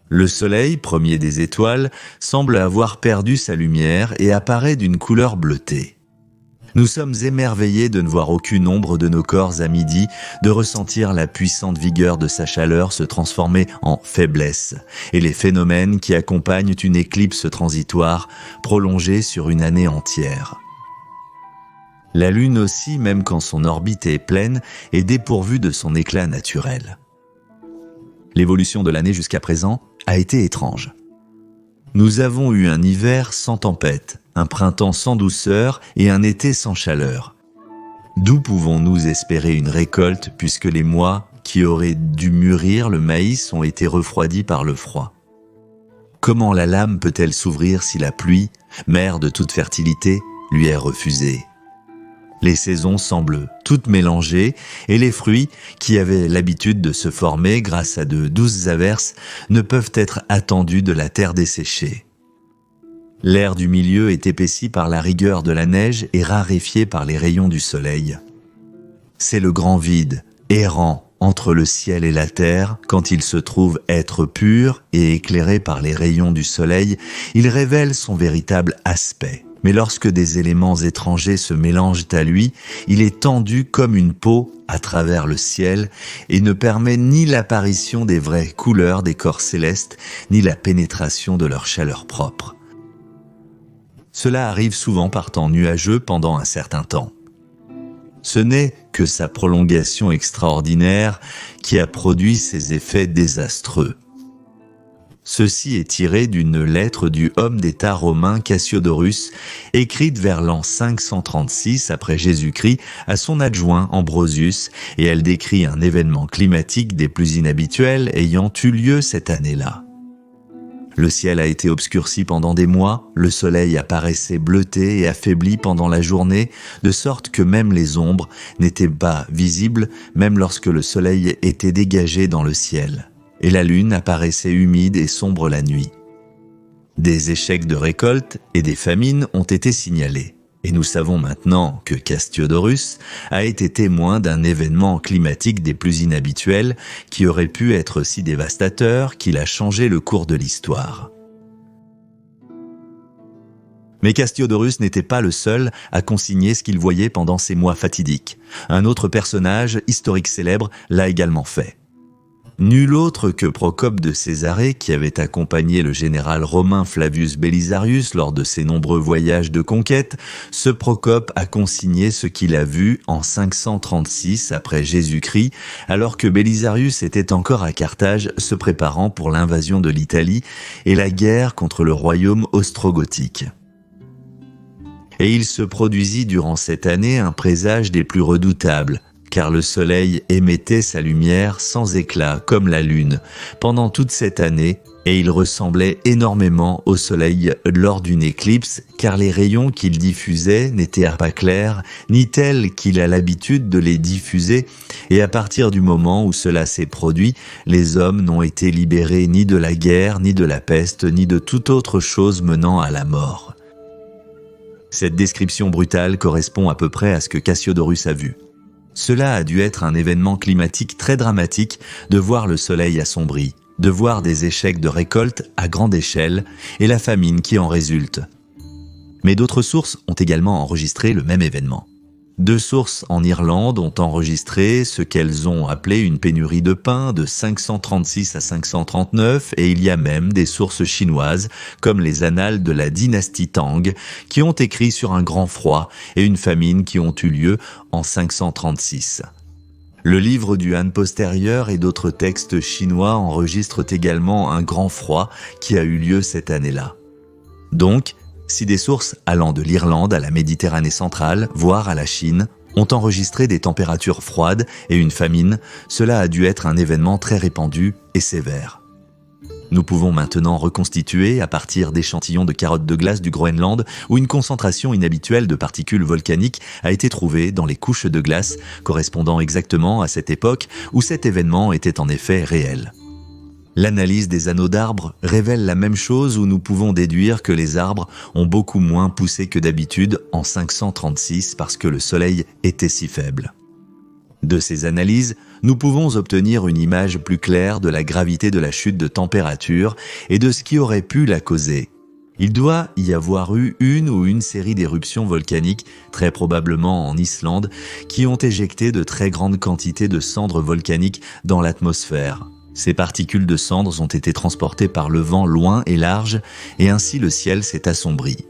Le soleil, premier des étoiles, semble avoir perdu sa lumière et apparaît d'une couleur bleutée. Nous sommes émerveillés de ne voir aucune ombre de nos corps à midi, de ressentir la puissante vigueur de sa chaleur se transformer en faiblesse, et les phénomènes qui accompagnent une éclipse transitoire prolongée sur une année entière. La Lune aussi, même quand son orbite est pleine, est dépourvue de son éclat naturel. L'évolution de l'année jusqu'à présent a été étrange. Nous avons eu un hiver sans tempête, un printemps sans douceur et un été sans chaleur. D'où pouvons-nous espérer une récolte puisque les mois qui auraient dû mûrir le maïs ont été refroidis par le froid? Comment la lame peut-elle s'ouvrir si la pluie, mère de toute fertilité, lui est refusée? Les saisons semblent toutes mélangées et les fruits, qui avaient l'habitude de se former grâce à de douces averses, ne peuvent être attendus de la terre desséchée. L'air du milieu est épaissi par la rigueur de la neige et raréfié par les rayons du soleil. C'est le grand vide, errant entre le ciel et la terre, quand il se trouve être pur et éclairé par les rayons du soleil, il révèle son véritable aspect. Mais lorsque des éléments étrangers se mélangent à lui, il est tendu comme une peau à travers le ciel et ne permet ni l'apparition des vraies couleurs des corps célestes, ni la pénétration de leur chaleur propre. Cela arrive souvent par temps nuageux pendant un certain temps. Ce n'est que sa prolongation extraordinaire qui a produit ces effets désastreux. Ceci est tiré d'une lettre du homme d'État romain Cassiodorus, écrite vers l'an 536 après Jésus-Christ à son adjoint Ambrosius, et elle décrit un événement climatique des plus inhabituels ayant eu lieu cette année-là. Le ciel a été obscurci pendant des mois, le soleil apparaissait bleuté et affaibli pendant la journée, de sorte que même les ombres n'étaient pas visibles, même lorsque le soleil était dégagé dans le ciel. Et la lune apparaissait humide et sombre la nuit. Des échecs de récolte et des famines ont été signalés. Et nous savons maintenant que Cassiodorus a été témoin d'un événement climatique des plus inhabituels qui aurait pu être si dévastateur qu'il a changé le cours de l'histoire. Mais Cassiodorus n'était pas le seul à consigner ce qu'il voyait pendant ces mois fatidiques. Un autre personnage historique célèbre l'a également fait. Nul autre que Procope de Césarée, qui avait accompagné le général romain Flavius Belisarius lors de ses nombreux voyages de conquête, ce Procope a consigné ce qu'il a vu en 536 après Jésus-Christ, alors que Belisarius était encore à Carthage se préparant pour l'invasion de l'Italie et la guerre contre le royaume ostrogothique. Et il se produisit durant cette année un présage des plus redoutables, car le soleil émettait sa lumière sans éclat comme la lune pendant toute cette année et il ressemblait énormément au soleil lors d'une éclipse car les rayons qu'il diffusait n'étaient pas clairs ni tels qu'il a l'habitude de les diffuser et à partir du moment où cela s'est produit, les hommes n'ont été libérés ni de la guerre, ni de la peste, ni de toute autre chose menant à la mort. Cette description brutale correspond à peu près à ce que Cassiodorus a vu. Cela a dû être un événement climatique très dramatique de voir le soleil assombri, de voir des échecs de récolte à grande échelle et la famine qui en résulte. Mais d'autres sources ont également enregistré le même événement. 2 sources en Irlande ont enregistré ce qu'elles ont appelé une pénurie de pain de 536 à 539 et il y a même des sources chinoises comme les annales de la dynastie Tang qui ont écrit sur un grand froid et une famine qui ont eu lieu en 536. Le livre du Han postérieur et d'autres textes chinois enregistrent également un grand froid qui a eu lieu cette année-là. Donc, si des sources allant de l'Irlande à la Méditerranée centrale, voire à la Chine, ont enregistré des températures froides et une famine, cela a dû être un événement très répandu et sévère. Nous pouvons maintenant reconstituer à partir d'échantillons de carottes de glace du Groenland où une concentration inhabituelle de particules volcaniques a été trouvée dans les couches de glace correspondant exactement à cette époque où cet événement était en effet réel. L'analyse des anneaux d'arbres révèle la même chose où nous pouvons déduire que les arbres ont beaucoup moins poussé que d'habitude en 536 parce que le soleil était si faible. De ces analyses, nous pouvons obtenir une image plus claire de la gravité de la chute de température et de ce qui aurait pu la causer. Il doit y avoir eu une série d'éruptions volcaniques, très probablement en Islande, qui ont éjecté de très grandes quantités de cendres volcaniques dans l'atmosphère. Ces particules de cendres ont été transportées par le vent loin et large, et ainsi le ciel s'est assombri.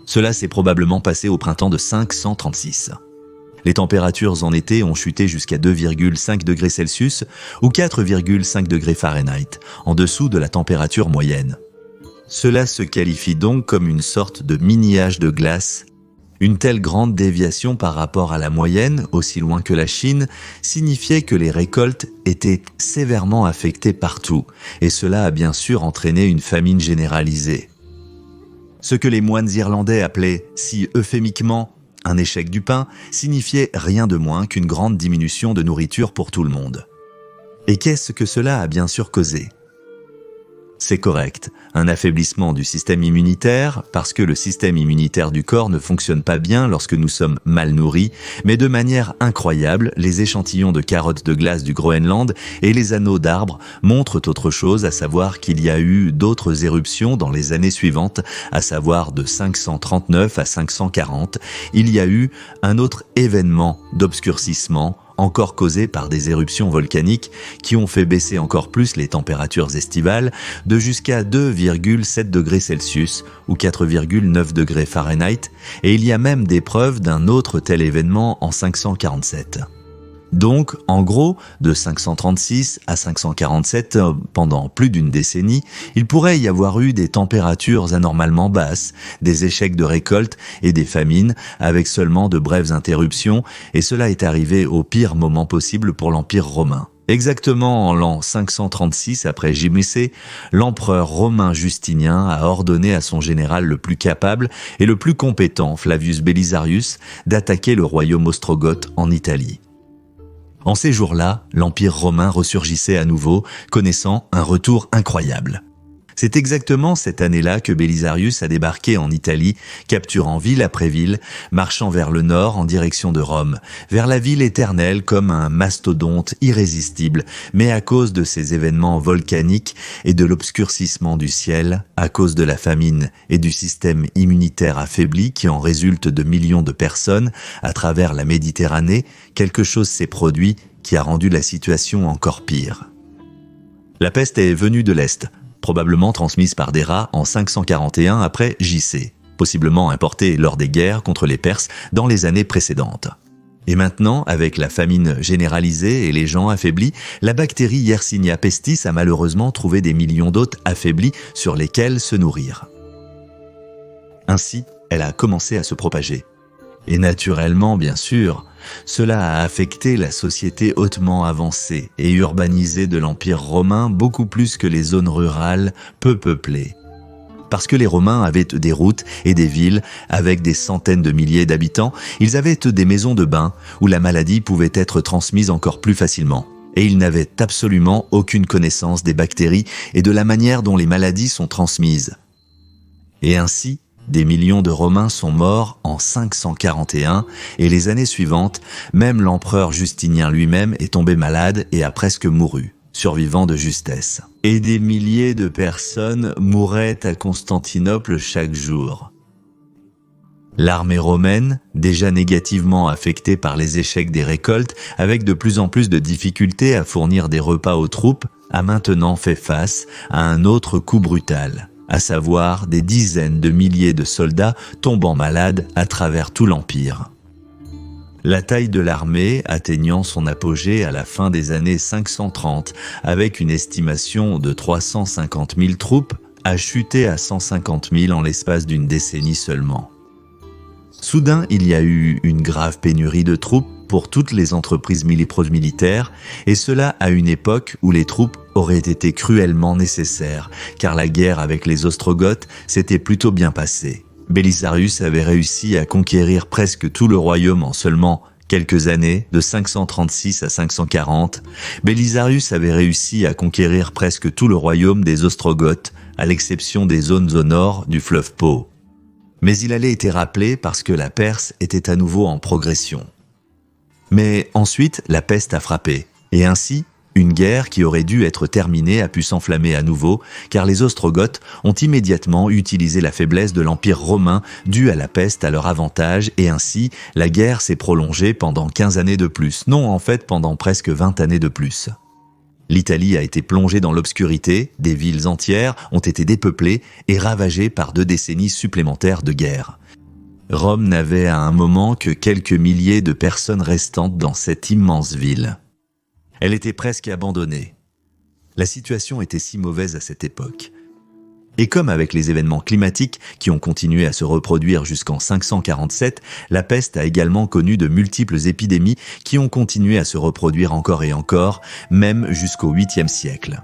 Cela s'est probablement passé au printemps de 536. Les températures en été ont chuté jusqu'à 2,5 degrés Celsius ou 4,5 degrés Fahrenheit, en dessous de la température moyenne. Cela se qualifie donc comme une sorte de mini-âge de glace. Une telle grande déviation par rapport à la moyenne, aussi loin que la Chine, signifiait que les récoltes étaient sévèrement affectées partout, et cela a bien sûr entraîné une famine généralisée. Ce que les moines irlandais appelaient si euphémiquement un échec du pain signifiait rien de moins qu'une grande diminution de nourriture pour tout le monde. Et qu'est-ce que cela a bien sûr causé ? C'est correct, un affaiblissement du système immunitaire, parce que le système immunitaire du corps ne fonctionne pas bien lorsque nous sommes mal nourris, mais de manière incroyable, les échantillons de carottes de glace du Groenland et les anneaux d'arbres montrent autre chose, à savoir qu'il y a eu d'autres éruptions dans les années suivantes, à savoir de 539 à 540, il y a eu un autre événement d'obscurcissement, encore causé par des éruptions volcaniques qui ont fait baisser encore plus les températures estivales de jusqu'à 2,7 degrés Celsius ou 4,9 degrés Fahrenheit, et il y a même des preuves d'un autre tel événement en 547. Donc, en gros, de 536 à 547, pendant plus d'une décennie, il pourrait y avoir eu des températures anormalement basses, des échecs de récolte et des famines, avec seulement de brèves interruptions, et cela est arrivé au pire moment possible pour l'Empire romain. Exactement en l'an 536 après JMC, l'empereur romain Justinien a ordonné à son général le plus capable et le plus compétent, Flavius Belisarius, d'attaquer le royaume ostrogoth en Italie. En ces jours-là, l'Empire romain ressurgissait à nouveau, connaissant un retour incroyable. C'est exactement cette année-là que Belisarius a débarqué en Italie, capturant ville après ville, marchant vers le nord en direction de Rome, vers la ville éternelle comme un mastodonte irrésistible, mais à cause de ces événements volcaniques et de l'obscurcissement du ciel, à cause de la famine et du système immunitaire affaibli qui en résulte de millions de personnes à travers la Méditerranée, quelque chose s'est produit qui a rendu la situation encore pire. La peste est venue de l'Est, probablement transmise par des rats en 541 après JC, possiblement importée lors des guerres contre les Perses dans les années précédentes. Et maintenant, avec la famine généralisée et les gens affaiblis, la bactérie Yersinia pestis a malheureusement trouvé des millions d'hôtes affaiblis sur lesquels se nourrir. Ainsi, elle a commencé à se propager. Et naturellement, bien sûr, cela a affecté la société hautement avancée et urbanisée de l'Empire romain beaucoup plus que les zones rurales peu peuplées. Parce que les Romains avaient des routes et des villes avec des centaines de milliers d'habitants, ils avaient des maisons de bains où la maladie pouvait être transmise encore plus facilement. Et ils n'avaient absolument aucune connaissance des bactéries et de la manière dont les maladies sont transmises. Et ainsi, des millions de Romains sont morts en 541 et les années suivantes, même l'empereur Justinien lui-même est tombé malade et a presque mouru, survivant de justesse. Et des milliers de personnes mouraient à Constantinople chaque jour. L'armée romaine, déjà négativement affectée par les échecs des récoltes, avec de plus en plus de difficultés à fournir des repas aux troupes, a maintenant fait face à un autre coup brutal, à savoir des dizaines de milliers de soldats tombant malades à travers tout l'Empire. La taille de l'armée, atteignant son apogée à la fin des années 530, avec une estimation de 350 000 troupes, a chuté à 150 000 en l'espace d'une décennie seulement. Soudain, il y a eu une grave pénurie de troupes pour toutes les entreprises militaires, et cela à une époque où les troupes auraient été cruellement nécessaires, car la guerre avec les Ostrogoths s'était plutôt bien passée. Belisarius avait réussi à conquérir presque tout le royaume en seulement quelques années, de 536 à 540. Belisarius avait réussi à conquérir presque tout le royaume des Ostrogoths, à l'exception des zones au nord du fleuve Pô. Mais il allait être rappelé parce que la Perse était à nouveau en progression. Mais ensuite, la peste a frappé, et ainsi, une guerre qui aurait dû être terminée a pu s'enflammer à nouveau, car les Ostrogoths ont immédiatement utilisé la faiblesse de l'Empire romain due à la peste à leur avantage, et ainsi, la guerre s'est prolongée pendant 15 années de plus, non en fait pendant presque 20 années de plus. L'Italie a été plongée dans l'obscurité, des villes entières ont été dépeuplées et ravagées par 2 décennies supplémentaires de guerre. Rome n'avait à un moment que quelques milliers de personnes restantes dans cette immense ville. Elle était presque abandonnée. La situation était si mauvaise à cette époque. Et comme avec les événements climatiques qui ont continué à se reproduire jusqu'en 547, la peste a également connu de multiples épidémies qui ont continué à se reproduire encore et encore, même jusqu'au 8e siècle.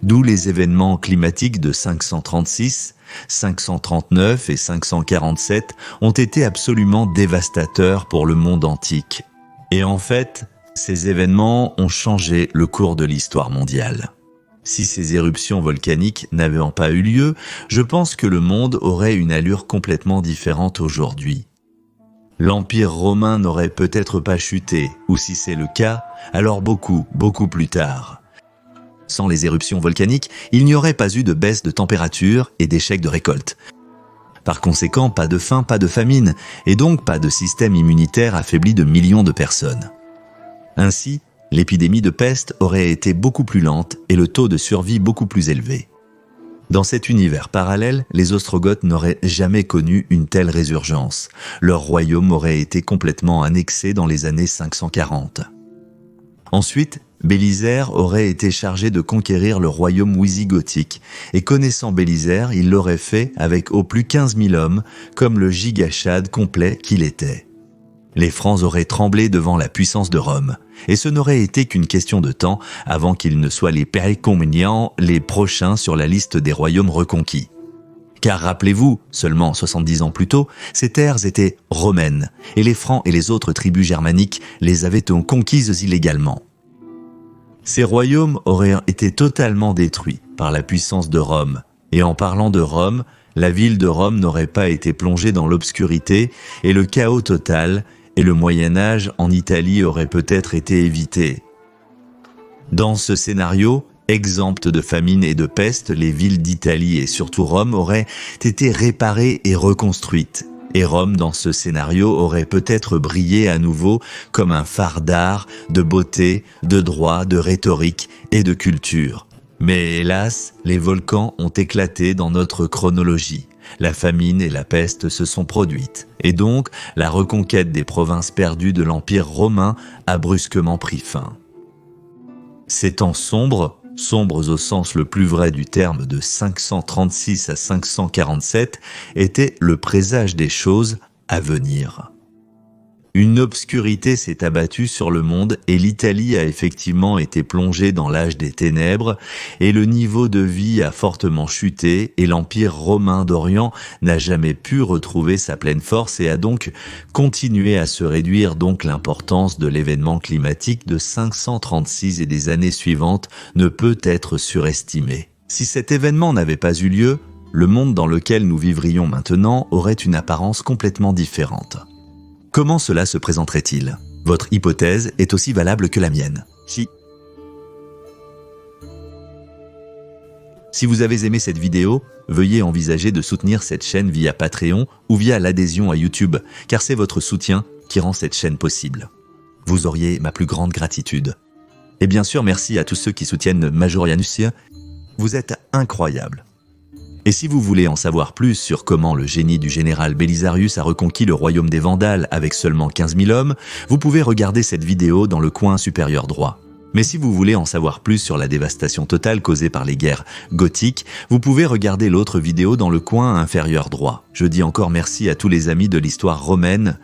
D'où les événements climatiques de 536, 539 et 547 ont été absolument dévastateurs pour le monde antique. Et en fait, ces événements ont changé le cours de l'histoire mondiale. Si ces éruptions volcaniques n'avaient pas eu lieu, je pense que le monde aurait une allure complètement différente aujourd'hui. L'Empire romain n'aurait peut-être pas chuté, ou si c'est le cas, alors beaucoup plus tard. Sans les éruptions volcaniques, il n'y aurait pas eu de baisse de température et d'échec de récolte. Par conséquent, pas de faim, pas de famine, et donc pas de système immunitaire affaibli de millions de personnes. Ainsi, l'épidémie de peste aurait été beaucoup plus lente et le taux de survie beaucoup plus élevé. Dans cet univers parallèle, les Ostrogoths n'auraient jamais connu une telle résurgence. Leur royaume aurait été complètement annexé dans les années 540. Ensuite, Bélisaire aurait été chargé de conquérir le royaume wisigothique, et connaissant Bélisaire, il l'aurait fait avec au plus 15 000 hommes, comme le gigachad complet qu'il était. Les Francs auraient tremblé devant la puissance de Rome, et ce n'aurait été qu'une question de temps avant qu'ils ne soient les Pericomnians les prochains sur la liste des royaumes reconquis. Car rappelez-vous, seulement 70 ans plus tôt, ces terres étaient romaines, et les Francs et les autres tribus germaniques les avaient conquises illégalement. Ces royaumes auraient été totalement détruits par la puissance de Rome, et en parlant de Rome, la ville de Rome n'aurait pas été plongée dans l'obscurité et le chaos total, et le Moyen-Âge en Italie aurait peut-être été évité. Dans ce scénario, exemptes de famine et de peste, les villes d'Italie et surtout Rome auraient été réparées et reconstruites. Et Rome, dans ce scénario, aurait peut-être brillé à nouveau comme un phare d'art, de beauté, de droit, de rhétorique et de culture. Mais hélas, les volcans ont éclaté dans notre chronologie. La famine et la peste se sont produites, et donc la reconquête des provinces perdues de l'Empire romain a brusquement pris fin. Ces temps sombres au sens le plus vrai du terme de 536 à 547, étaient le présage des choses à venir. Une obscurité s'est abattue sur le monde et l'Italie a effectivement été plongée dans l'âge des ténèbres et le niveau de vie a fortement chuté et l'Empire romain d'Orient n'a jamais pu retrouver sa pleine force et a donc continué à se réduire, donc l'importance de l'événement climatique de 536 et des années suivantes ne peut être surestimée. Si cet événement n'avait pas eu lieu, le monde dans lequel nous vivrions maintenant aurait une apparence complètement différente. Comment cela se présenterait-il ? Votre hypothèse est aussi valable que la mienne. Si vous avez aimé cette vidéo, veuillez envisager de soutenir cette chaîne via Patreon ou via l'adhésion à YouTube, car c'est votre soutien qui rend cette chaîne possible. Vous auriez ma plus grande gratitude. Et bien sûr, merci à tous ceux qui soutiennent Majorianus. Vous êtes incroyables. Et si vous voulez en savoir plus sur comment le génie du général Belisarius a reconquis le royaume des Vandales avec seulement 15 000 hommes, vous pouvez regarder cette vidéo dans le coin supérieur droit. Mais si vous voulez en savoir plus sur la dévastation totale causée par les guerres gothiques, vous pouvez regarder l'autre vidéo dans le coin inférieur droit. Je dis encore merci à tous les amis de l'histoire romaine